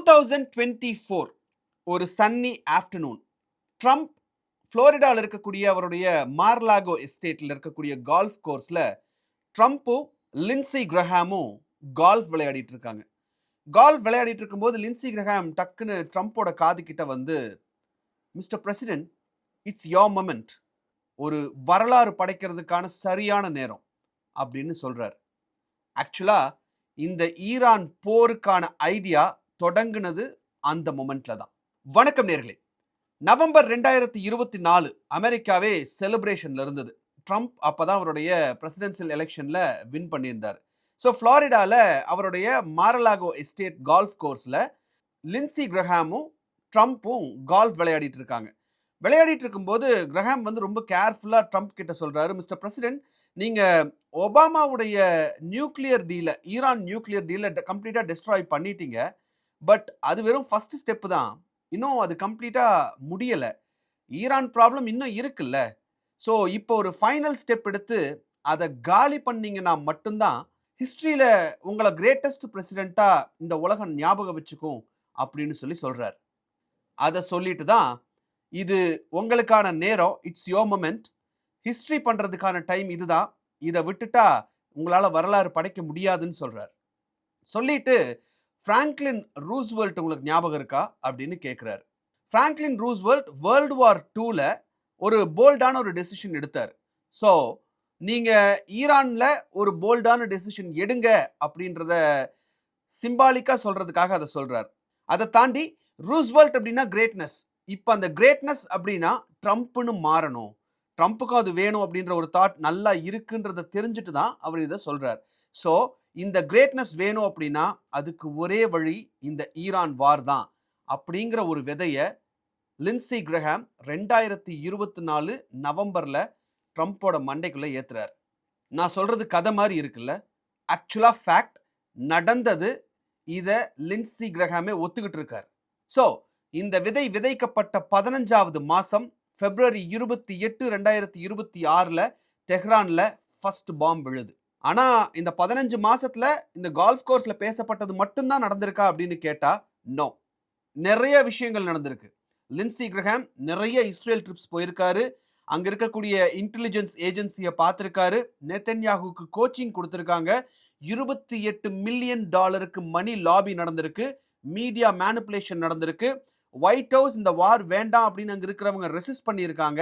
2024 ஒரு Sunny afternoon Trump புளோரிடாவில் இருக்கக்கூடிய அவருடைய மார்லாகோ எஸ்டேட்டில் இருக்கக்கூடிய கால்ஃப் கோர்ஸில் ட்ரம்ப்பும் லின்சி கிரஹாமும் கால்ஃப் விளையாடிட்டு இருக்காங்க. கால்ஃப் விளையாடிட்டு இருக்கும்போது லின்சி கிரஹாம் டக்குன்னு ட்ரம்ப்போட காது கிட்ட வந்து, mister president, it's your moment, ஒரு வரலாறு படைக்கிறதுக்கான சரியான நேரம் அப்படின்னு சொல்றார். ஆக்சுவலா இந்த ஈரான் போருக்கான ஐடியா தொடங்குனது அந்த மொமெண்ட்ல தான். வணக்கம் நேர்களே. நவம்பர் 2024 அமெரிக்காவே செலிப்ரேஷன்ல இருந்தது. ட்ரம்ப் அப்பதான் அவருடைய பிரசிடென்சியல் எலெக்ஷன்ல வின் பண்ணியிருந்தார். ஸோ ஃப்ளாரிடால அவருடைய மாரலாகோ எஸ்டேட் கால்ஃப் கோர்ஸ்ல லின்சி கிரஹாமும் ட்ரம்ப்பும் கால்ஃப் விளையாடிட்டு இருக்காங்க. விளையாடிட்டு இருக்கும்போது கிரஹாம் வந்து ரொம்ப கேர்ஃபுல்லா ட்ரம்ப் கிட்ட சொல்றாரு, மிஸ்டர் பிரசிடென்ட், நீங்க ஒபாமாவுடைய நியூக்ளியர் டீல, ஈரான் நியூக்ளியர் டீல கம்ப்ளீட்டா டெஸ்ட்ராய் பண்ணிட்டீங்க. பட் அது வெறும் ஃபர்ஸ்ட் ஸ்டெப் தான். இன்னும் அது கம்ப்ளீட்டா முடியல. ஈரான் ப்ராப்ளம் இன்னும் இருக்குல்ல. ஸோ இப்போ ஒரு ஃபைனல் ஸ்டெப் எடுத்து அதை காலி பண்ணீங்கன்னா மட்டும்தான் ஹிஸ்டரியில உங்களை கிரேட்டஸ்ட் பிரசிடென்ட்டா இந்த உலகம் ஞாபகம் வச்சுக்கும் அப்படின்னு சொல்றார். அதை சொல்லிட்டு தான், இது உங்களுக்கான நேரம், இட்ஸ் யோர் மொமெண்ட், ஹிஸ்டரி பண்றதுக்கான டைம் இதுதான், இதை விட்டுட்டா உங்களால வரலாறு படைக்க முடியாதுன்னு சொல்றார். சொல்லிட்டு பிராங்க்லின் ரூஸ்வெல்ட் உங்களுக்கு ஞாபகம் இருக்கா அப்படின்னு கேட்கிறாரு. பிராங்க்லின் ரூஸ்வெல்ட் வேர்ல்டு வார் 2ல ஒரு போல்டான ஒரு டெசிஷன் எடுத்தார். ஸோ நீங்க ஈரான்ல ஒரு போல்டான டெசிஷன் எடுங்க அப்படின்றத சிம்பாலிக்கா சொல்றதுக்காக அதை சொல்றார். அதை தாண்டி ரூஸ்வெல்ட் அப்படின்னா கிரேட்னஸ். இப்போ அந்த கிரேட்னஸ் அப்படின்னா ட்ரம்ப்னு மாறணும், ட்ரம்ப்புக்கும் அது வேணும் அப்படின்ற ஒரு தாட் நல்லா இருக்குன்றத தெரிஞ்சுட்டு தான் அவர் இதை சொல்றார். ஸோ இந்த கிரேட்னஸ் வேணும் அப்படின்னா அதுக்கு ஒரே வழி இந்த ஈரான் வார் தான் அப்படிங்கிற ஒரு விதையை லின்சி கிரஹாம் 2024 நவம்பர்ல ட்ரம்ப்போட மண்டைக்குள்ள ஏத்துறார். நான் சொல்றது கதை மாதிரி இருக்குல்ல, ஆக்சுவலா ஃபேக்ட் நடந்தது. இதை லின்சி கிரஹாமே ஒத்துக்கிட்டு இருக்கார். ஸோ இந்த விதை விதைக்கப்பட்ட 15வது மாசம் February 28, 2026 டெஹ்ரான்ல ஃபர்ஸ்ட் பாம்பு விழுது. ஆனா இந்த 15 மாசத்துல இந்த கால்ஃப் கோர்ஸ்ல பேசப்பட்டது மட்டும்தான் நடந்திருக்கா அப்படின்னு கேட்டா நோ, நிறைய விஷயங்கள் நடந்திருக்கு. லின்சி கிரஹாம் நிறைய இஸ்ரேல் ட்ரிப்ஸ் போயிருக்காரு. அங்க இருக்கக்கூடிய இன்டெலிஜென்ஸ் ஏஜென்சியை பார்த்திருக்காரு. நெதன்யாஹுக்கு கோச்சிங் கொடுத்திருக்காங்க. $28 மில்லியன் மணி லாபி நடந்திருக்கு. மீடியா மேனிபுலேஷன் நடந்திருக்கு. ஒயிட் ஹவுஸ் இந்த வார் வேண்டாம் அப்படின்னு அங்க இருக்கிறவங்க ரெசிஸ்ட் பண்ணியிருக்காங்க.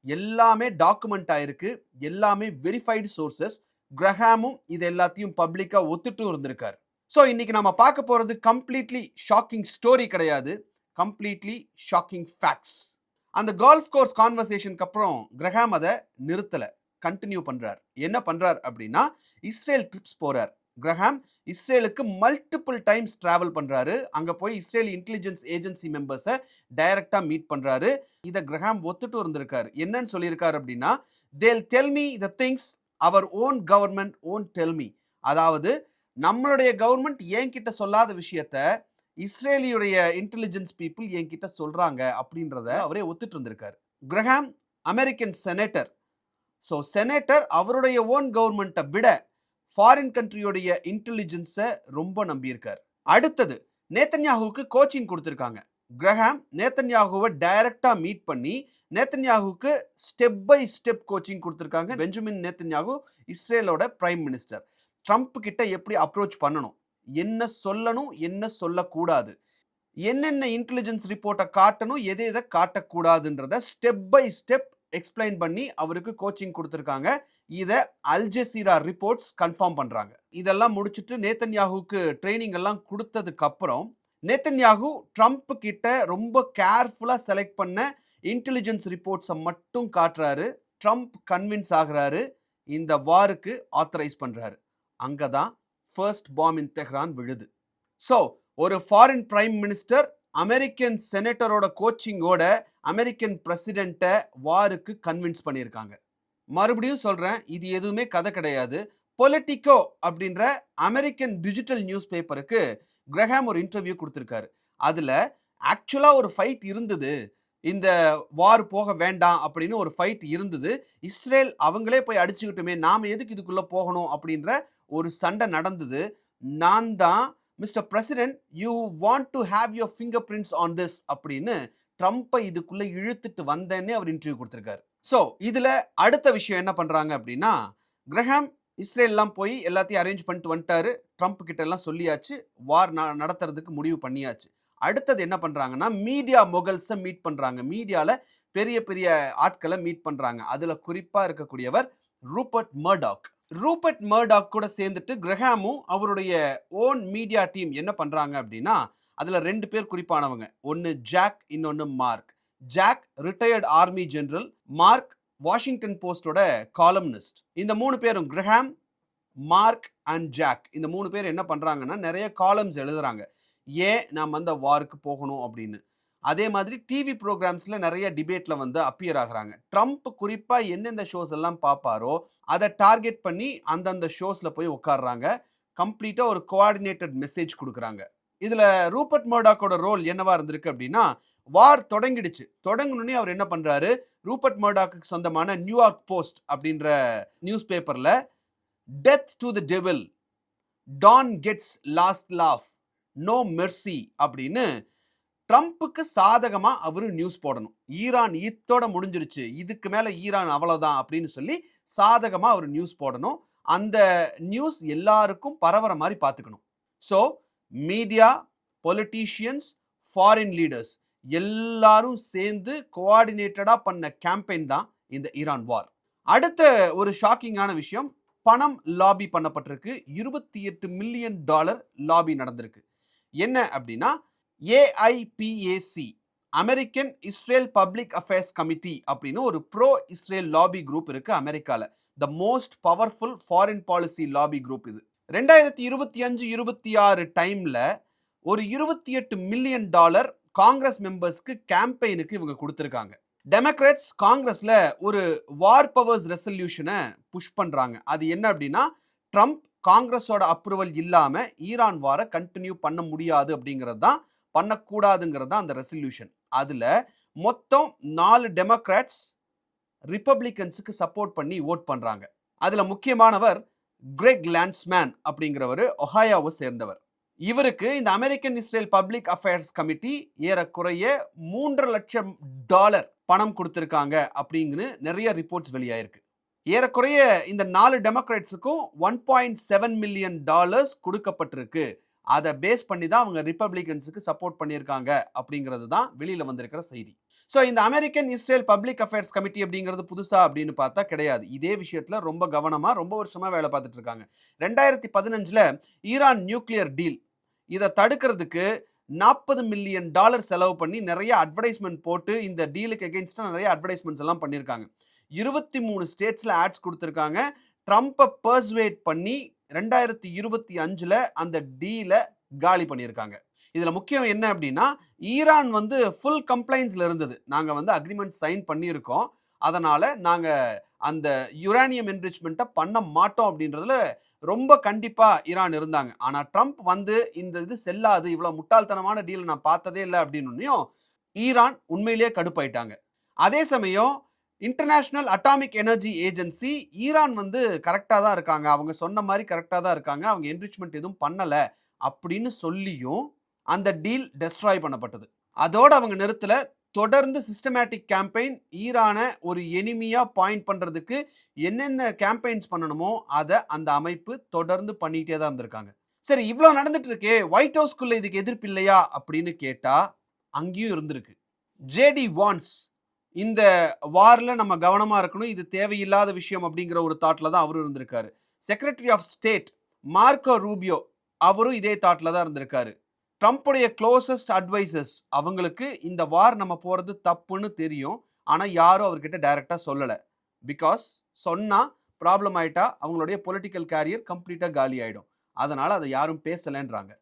எல்லாமே டாக்குமெண்ட் ஆயிருக்கு, எல்லாமே வெரிஃபைடு சோர்சஸ். கிரஹாமும் இது எல்லாத்தையும் பப்ளிக்கா ஒத்துட்டு இருந்திருக்காரு. ஸோ இன்னைக்கு நம்ம பார்க்க போறது கம்ப்ளீட்லி ஷாக்கிங் ஸ்டோரி கிடையாது, கம்ப்ளீட்லி ஷாக்கிங் ஃபேக்ட்ஸ். அந்த கால்ஃப் கோர்ஸ் கான்வர்சேஷனுக்கு அப்புறம் கிரஹாம் அதை நிறுத்தல, கண்டினியூ பண்றார். என்ன பண்றார் அப்படின்னா இஸ்ரேல் ட்ரிப்ஸ் போறார். கிரஹாம் இஸ்ரேலுக்கு மல்டிபிள் டைம்ஸ் டிராவல் பண்றாரு. அங்க போய் இஸ்ரேல் இன்டெலிஜென்ஸ் ஏஜென்சி மெம்பர்ஸை டைரக்டா மீட் பண்றாரு. இதை கிரஹாம் ஒத்துட்டு இருந்திருக்காரு. என்னன்னு சொல்லியிருக்காரு அப்படின்னா, they'll tell me the things our own government won't tell me. அதாவது நம்மளுடைய கவர்மெண்ட் என்கிட்ட சொல்லாத விஷயத்த இஸ்ரேலியுடைய இன்டெலிஜென்ஸ் பீப்புள் என்கிட்ட சொல்றாங்க அப்படின்றத அவரே ஒத்துட்டு இருந்திருக்காரு. Graham American senator. So senator அவருடைய ஓன் கவர்மெண்ட்டை விட ஃபாரின் கண்ட்ரியோடைய இன்டெலிஜென்ஸை ரொம்ப நம்பியிருக்கார். அடுத்தது நேத்தன்யாஹுக்கு கோச்சிங் கொடுத்துருக்காங்க. கிரஹாம் நேத்தன்யாஹுவை டைரக்டா மீட் பண்ணி நேத்தன்யாஹுக்கு ஸ்டெப் பை ஸ்டெப் கோச்சிங் கொடுத்துருக்காங்க. பெஞ்சமின் நேத்தன்யாஹு இஸ்ரேலோட பிரைம் மினிஸ்டர். ட்ரம்ப் கிட்ட எப்படி அப்ரோச் பண்ணணும், என்ன சொல்லணும், என்ன சொல்லக்கூடாது, என்னென்ன இன்டெலிஜென்ஸ் ரிப்போர்ட்டை காட்டணும், எதை எதை காட்டக்கூடாதுன்றத ஸ்டெப் பை ஸ்டெப் எக்ஸ்பிளைன் பண்ணி அவருக்கு கோச்சிங் கொடுத்துருக்காங்க. இதை அல் ஜசீரா ரிப்போர்ட்ஸ் கன்ஃபார்ம் பண்றாங்க. இதெல்லாம் முடிச்சுட்டு நேத்தன்யாஹுக்கு ட்ரைனிங் எல்லாம் கொடுத்ததுக்கு அப்புறம் நேத்தன்யாஹு ட்ரம்ப் கிட்ட ரொம்ப கேர்ஃபுல்லா செலக்ட் பண்ண இன்டெலிஜென்ஸ் ரிப்போர்ட்ஸை மட்டும் காட்டுறாரு. ட்ரம்ப் கன்வின்ஸ் ஆகுறாரு, இந்த வாருக்கு ஆத்தரைஸ் பண்றாரு. அங்கதான் ஃபர்ஸ்ட் பாம் இன் தெஹ்ரான் விழுது. ஸோ ஒரு ஃபாரின் பிரைம் மினிஸ்டர் அமெரிக்கன் செனேட்டரோட கோச்சிங்கோட அமெரிக்கன் பிரசிடென்ட்டை வாருக்கு கன்வின்ஸ் பண்ணியிருக்காங்க. மறுபடியும் சொல்றேன், இது எதுவுமே கதை கிடையாது. பொலிட்டிகோ அப்படின்ற அமெரிக்கன் டிஜிட்டல் நியூஸ் பேப்பருக்கு கிரஹாம் ஒரு இன்டர்வியூ கொடுத்துருக்காரு. அதுல ஆக்சுவலா ஒரு ஃபைட் இருந்தது, இந்த வார் போக வேண்டாம் அப்படின்னு ஒரு ஃபைட் இருந்தது. இஸ்ரேல் அவங்களே போய் அடிச்சுக்கிட்டுமே, நாம எதுக்கு இதுக்குள்ள போகணும் அப்படின்ற ஒரு சண்டை நடந்தது. நான் தான் mister president you want to have your finger prints on this அப்படின்னு ட்ரம்ப்பை இதுக்குள்ள இழுத்துட்டு வந்தேன்னே அவர் இன்டர்வியூ கொடுத்திருக்காரு. ஸோ இதுல அடுத்த விஷயம் என்ன பண்றாங்க அப்படின்னா, கிரஹாம் இஸ்ரேல்லாம் போய் எல்லாத்தையும் அரேஞ்ச் பண்ணிட்டு வந்துட்டாரு. ட்ரம்ப் கிட்ட எல்லாம் சொல்லியாச்சு, வார் நடத்துறதுக்கு முடிவு பண்ணியாச்சு. அடுத்தது என்ன பண்றாங்கன்னா, மீடியா மொகல்ஸை மீட் பண்றாங்க. மீடியால பெரிய பெரிய ஆட்களை மீட் பண்றாங்க. அதுல குறிப்பா இருக்கக்கூடியவர் ரூபர்ட் மர்டாக். ரூபர்ட் மர்டாக் கூட சேர்ந்துட்டு கிரஹாமும் அவருடைய ஓன் மீடியா டீம் என்ன பண்றாங்க அப்படின்னா, அதுல 2 பேர் குறிப்பானவங்க. ஒன்னு ஜாக், இன்னொன்னு Mark. Jack retired army general, Mark Washington போஸ்டோட காலம்னிஸ்ட். இந்த 3 பேரும் கிரஹாம், மார்க் அண்ட் ஜாக், இந்த 3 பேர் என்ன பண்றாங்கன்னா நிறைய காலம்ஸ் எழுதுறாங்க. ஏன் நாம் அந்த வாருக்கு போகணும் அப்படின்னு. அதே மாதிரி டிவி ப்ரோக்ராம்ஸ்ல நிறைய டிபேட்ல வந்து அப்பியர் ஆகுறாங்க. ட்ரம்ப் குறிப்பா எந்தெந்த ஷோஸ் எல்லாம் பார்ப்பாரோ அதை டார்கெட் பண்ணி அந்தந்த ஷோஸ்ல போய் உட்கார்றாங்க. கம்ப்ளீட்டா ஒரு கோஆர்டினேட்டட் மெசேஜ் கொடுக்குறாங்க. இதுல ரூபர்ட் மர்டாக்கோட ரோல் என்னவா இருந்திருக்கு அப்படின்னா, வார் தொடங்கிடுச்சு. தொடங்கணுன்னே அவர் என்ன பண்றாரு, ரூபர்ட் மர்டாக்கு சொந்தமான நியூயார்க் போஸ்ட் அப்படின்ற நியூஸ் பேப்பர்ல death to the devil, Don gets last laugh, no mercy அப்படின்னு ட்ரம்ப்புக்கு சாதகமா அவரு நியூஸ் போடணும். ஈரான் இத்தோட முடிஞ்சிருச்சு, இதுக்கு மேல ஈரான் அவ்வளவுதான் அப்படின்னு சொல்லி சாதகமா அவர் நியூஸ் போடணும். அந்த நியூஸ் எல்லாருக்கும் பரவற மாதிரி பார்த்துக்கணும். So media, politicians, foreign leaders எல்லாரும் சேர்ந்து கோஆர்டினேட்டடா பண்ண கேம்பெயின் தான் இந்த ஈரான் வார். அடுத்த ஒரு ஷாக்கிங்கான விஷயம், பணம் லாபி பண்ணப்பட்டிருக்கு. $28 மில்லியன் லாபி நடந்திருக்கு. என்ன அப்படின்னா, AIPAC, American Israel public affairs committee அப்படின்னு ஒரு ப்ரோ இஸ்ரேல் லாபி குரூப் இருக்கு அமெரிக்கால. The most powerful foreign policy lobby group இது. 2025-26 டைம்ல ஒரு $28 மில்லியன் காங்கிரஸ் மெம்பர்ஸ்க்கு கேம்பெயினுக்கு இவங்க கொடுத்திருக்காங்க. டெமோக்ராட்ஸ் காங்கிரஸ்ல ஒரு வார் பவர்ஸ் ரெசல்யூஷனை புஷ் பண்றாங்க. அது என்ன அப்படின்னா, ட்ரம்ப் காங்கிரஸோட அப்ரூவல் இல்லாம ஈரான் வாரை கண்டினியூ பண்ண முடியாது அப்படிங்கிறது தான், பண்ணக்கூடாதுங்கிறது தான் அந்த ரெசல்யூஷன். அதுல மொத்தம் 4 டெமோக்ராட்ஸ் ரிப்பப்ளிகன்ஸுக்கு சப்போர்ட் பண்ணி ஓட் பண்றாங்க. அதுல முக்கியமானவர் கிரெக் லான்ஸ்மேன் அப்படிங்கிறவர், ஒஹாயோவை சேர்ந்தவர். இவருக்கு இந்த American Israel public affairs committee ஏறக்குறைய $3 லட்சம் பணம் கொடுத்திருக்காங்க அப்படிங்கிறது நிறைய ரிப்போர்ட்ஸ் வெளியாயிருக்கு. ஏறக்குறைய இந்த 4 டெமோக்ராட்ஸுக்கும் $1.7 மில்லியன் கொடுக்கப்பட்டிருக்கு. அதை பேஸ் பண்ணி தான் அவங்க ரிப்பப்ளிகன்ஸுக்கு சப்போர்ட் பண்ணியிருக்காங்க அப்படிங்கிறது தான் வெளியில வந்திருக்கிற செய்தி. ஸோ இந்த American Israel public affairs committee அப்படிங்கிறது புதுசா அப்படின்னு பார்த்தா கிடையாது. இதே விஷயத்துல ரொம்ப கவனமா ரொம்ப வருஷமா வேலை பார்த்துட்டு இருக்காங்க. 2015ல ஈரான் நியூக்ளியர் டீல், இதை தடுக்கிறதுக்கு $40 மில்லியன் செலவு பண்ணி நிறைய அட்வர்டைஸ்மெண்ட் போட்டு இந்த டீலுக்கு எகெயின்ஸ்டா நிறைய அட்வர்டைஸ்மெண்ட்ஸ் எல்லாம் பண்ணியிருக்காங்க. 23 ஸ்டேட்ஸ்ல ஆட்ஸ் கொடுத்திருக்காங்க. ட்ரம்ப்பை பர்சுவேட் பண்ணி 2025ல அந்த டீலை காலி பண்ணியிருக்காங்க. இதுல முக்கியம் என்ன அப்படின்னா, ஈரான் வந்து ஃபுல் கம்ப்ளைன்ஸ்ல இருந்தது. நாங்க வந்து அக்ரிமெண்ட் சைன் பண்ணியிருக்கோம், அதனால நாங்க அந்த யுரேனியம் என்ரிச்மெண்ட்டை பண்ண மாட்டோம் அப்படின்றதுல ரொம்ப கண்டிப்பா ஈரான் இருந்தாங்க. ஆனா ட்ரம்ப் வந்து இந்த இது செல்லாது, இவ்வளவு முட்டாள்தனமான டீல் நான் பார்த்ததே இல்லை அப்படின்னும் ஈரான் உண்மையிலேயே கடுப்பாயிட்டாங்க. அதே சமயம் international atomic energy agency Iran வந்து கரெக்டா தான் இருக்காங்க, அவங்க சொன்ன மாதிரி கரெக்டா தான் இருக்காங்க, அவங்க என்ரிச்மெண்ட் எதுவும் பண்ணல அப்படின்னு சொல்லியும் அந்த டீல் டெஸ்ட்ராய் பண்ணப்பட்டது. அதோட அவங்க நிறுத்தல, தொடர்ந்து சிஸ்டமேட்டிக் கேம்பெயின், ஈரானை ஒரு எனிமியா பாயிண்ட் பண்றதுக்கு என்னென்ன கேம்பெயின்ஸ் பண்ணணுமோ அதை அந்த அமைப்பு தொடர்ந்து பண்ணிட்டே தான் இருந்திருக்காங்க. சரி, இவ்வளவு நடந்துட்டு இருக்கே, ஒயிட் ஹவுஸ்க்குள்ள இதுக்கு எதிர்ப்பு இல்லையா அப்படின்னு கேட்டா அங்கேயும் இருந்திருக்கு. ஜேடி வான்ஸ் இந்த வார்ல நம்ம கவனமா இருக்கணும், இது தேவையில்லாத விஷயம் அப்படிங்கிற ஒரு தாட்ல தான் அவரும் இருந்திருக்காரு. Secretary of state Marco Rubio அவரும் இதே தாட்ல தான் இருந்திருக்காரு. ட்ரம்ப்புடைய க்ளோசஸ்ட் அட்வைசர்ஸ் அவங்களுக்கு இந்த வார் நம்ம போகிறது தப்புன்னு தெரியும், ஆனால் யாரும் அவர்கிட்ட டைரெக்டாக சொல்லலை. பிகாஸ் சொன்னால் ப்ராப்ளம் ஆகிட்டா அவங்களுடைய பொலிட்டிக்கல் கேரியர் கம்ப்ளீட்டாக காலி ஆகிடும். அதனால் அதை யாரும் பேசலைன்றாங்க.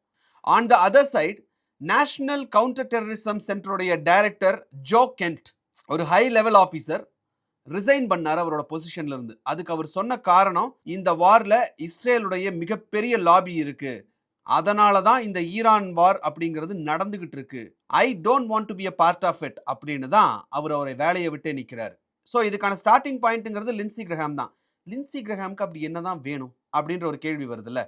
On the other side, national counter terrorism சென்டருடைய டைரக்டர் ஜோ கென்ட், ஒரு ஹை லெவல் ஆஃபீஸர், ரிசைன் பண்ணார் அவரோட பொசிஷன்ல இருந்து. அதுக்கு அவர் சொன்ன காரணம், இந்த வார்ல இஸ்ரேலுடைய மிகப்பெரிய லாபி இருக்கு, அதனால தான் இந்த ஈரான் வார் அப்படிங்கிறது நடந்துகிட்டு இருக்கு, I don't want to be a part of it அப்படின்னு தான் அவரை வேலையை விட்டே நிற்கிறாரு. ஸோ இதுக்கான ஸ்டார்டிங் பாயிண்ட்டுங்கிறது லின்சி கிரஹாம் தான். லின்சி கிரஹாம்க்கு அப்படி என்னதான் வேணும் அப்படின்ற ஒரு கேள்வி வருதுல்ல.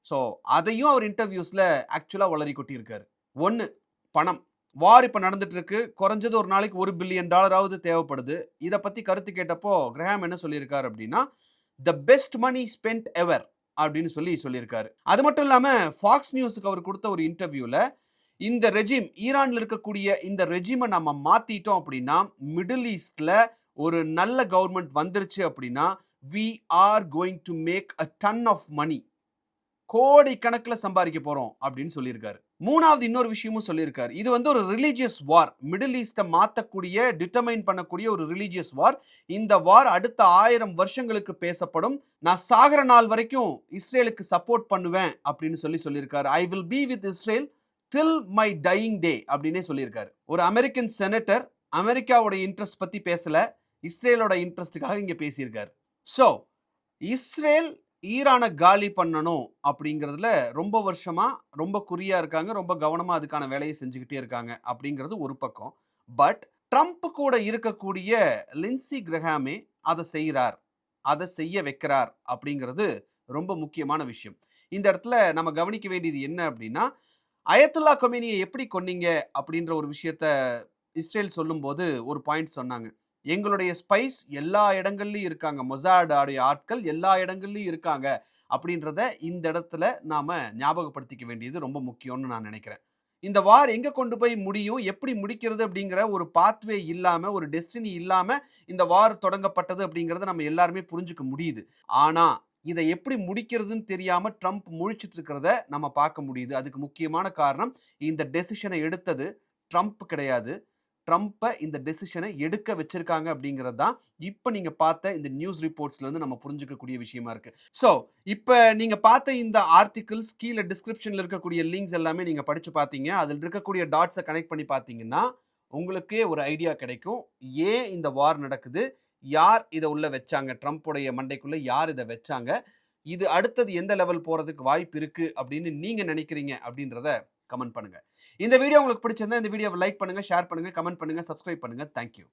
ஸோ அதையும் அவர் இன்டர்வியூஸ்ல ஆக்சுவலா வளரி கொட்டியிருக்காரு. ஒண்ணு பணம். வார் இப்ப நடந்துட்டு இருக்கு. குறைஞ்சது ஒரு நாளைக்கு $1 பில்லியன் தேவைப்படுது. இத பத்தி கருத்து கேட்டப்போ கிரஹாம் என்ன சொல்லியிருக்காரு அப்படின்னா, "தி பெஸ்ட் மனி ஸ்பென்ட் எவர்" அப்படின்னு சொல்லியிருக்காரு. அது மட்டும் இல்லாம ஃபாக்ஸ் நியூஸ்க்கு அவர் கொடுத்த ஒரு இன்டர்வியூல இந்த ரெஜிம் ஈரான்ல இருக்கக்கூடிய இந்த ரெஜிமை நம்ம மாத்திட்டோம் அப்படின்னா மிடில் ஈஸ்ட்ல ஒரு நல்ல கவர்மெண்ட் வந்துருச்சு அப்படின்னா we are going to make a ton of money, கோடி கணக்கில் சம்பாதிக்க போறோம் அப்படின்னு சொல்லியிருக்காரு. மூணாவது இன்னொரு விஷயமும் சொல்லியிருக்காரு. இது வந்து ஒரு ரிலீஜியஸ் வார், மிடில் ஈஸ்ட்டை மாற்றக்கூடிய டிட்டர்மைன் பண்ணக்கூடிய ஒரு ரிலீஜியஸ் வார். இந்த வார் அடுத்த 1000 வருஷங்களுக்கு பேசப்படும். நான் சாகர நாள் வரைக்கும் இஸ்ரேலுக்கு சப்போர்ட் பண்ணுவேன் அப்படின்னு சொல்லியிருக்காரு. I will be with Israel till my dying day அப்படின்னே சொல்லியிருக்காரு. ஒரு அமெரிக்கன் செனட்டர் அமெரிக்காவோட இன்ட்ரெஸ்ட் பத்தி பேசல, இஸ்ரேலோட இன்ட்ரெஸ்டுக்காக இங்க பேசியிருக்காரு. ஸோ இஸ்ரேல் ஈரானை காலி பண்ணணும் அப்படிங்கிறதுல ரொம்ப வருஷமா ரொம்ப குறியா இருக்காங்க, ரொம்ப கவனமா அதுக்கான வேலையை செஞ்சுக்கிட்டே இருக்காங்க அப்படிங்கிறது ஒரு பக்கம். பட் ட்ரம்ப் கூட இருக்கக்கூடிய லின்சி கிரஹாமே அதை செய்கிறார், அதை செய்ய வைக்கிறார் அப்படிங்கிறது ரொம்ப முக்கியமான விஷயம். இந்த இடத்துல நம்ம கவனிக்க வேண்டியது என்ன அப்படின்னா, அயத்துல்லா கொமேனியை எப்படி கொன்னீங்க அப்படின்ற ஒரு விஷயத்த இஸ்ரேல் சொல்லும்போது ஒரு பாயிண்ட் சொன்னாங்க. எங்களுடைய ஸ்பைஸ் எல்லா இடங்கள்லையும் இருக்காங்க, மொசாட் ஆட்கள் எல்லா இடங்கள்லையும் இருக்காங்க அப்படின்றத இந்த இடத்துல நாம ஞாபகப்படுத்திக்க வேண்டியது ரொம்ப முக்கியம்னு நான் நினைக்கிறேன். இந்த வார் எங்க கொண்டு போய் முடியும், எப்படி முடிக்கிறது அப்படிங்கிற ஒரு பாத்வே இல்லாம, ஒரு டெஸ்டினி இல்லாம இந்த வார் தொடங்கப்பட்டது அப்படிங்கிறத நம்ம எல்லாருமே புரிஞ்சுக்க முடியுது. ஆனா இதை எப்படி முடிக்கிறதுன்னு தெரியாம ட்ரம்ப் முழிச்சிட்டு இருக்கிறத நம்ம பார்க்க முடியுது. அதுக்கு முக்கியமான காரணம் இந்த டெசிஷனை எடுத்தது ட்ரம்ப் கிடையாது. ட்ரம்ப்பை இந்த டெசிஷனை எடுக்க வச்சிருக்காங்க அப்படிங்கிறது தான் இப்போ நீங்க பார்த்த இந்த நியூஸ் ரிப்போர்ட்ஸ்ல இருந்து நம்ம புரிஞ்சுக்கக்கூடிய விஷயமா இருக்கு. ஸோ இப்போ நீங்க பார்த்த இந்த ஆர்டிகிள்ஸ் கீழே டிஸ்கிரிப்ஷன்ல இருக்கக்கூடிய லிங்க்ஸ் எல்லாமே நீங்க படிச்சு பார்த்தீங்க. அதில் இருக்கக்கூடிய டாட்ஸை கனெக்ட் பண்ணி பார்த்தீங்கன்னா உங்களுக்கே ஒரு ஐடியா கிடைக்கும். ஏன் இந்த வார் நடக்குது, யார் இதை உள்ள வச்சாங்க, ட்ரம்ப்புடைய மண்டைக்குள்ள யார் இதை வச்சாங்க, இது அடுத்தது எந்த லெவல் போறதுக்கு வாய்ப்பு இருக்கு அப்படின்னு நீங்க நினைக்கிறீங்க அப்படின்றத கமெண்ட் பண்ணுங்க. இந்த வீடியோ உங்களுக்கு பிடிச்சிருந்தா இந்த வீடியோவை லைக் பண்ணுங்க, ஷேர் பண்ணுங்க, கமெண்ட் பண்ணுங்க, சப்ஸ்கிரைப் பண்ணுங்க. தேங்க்யூ.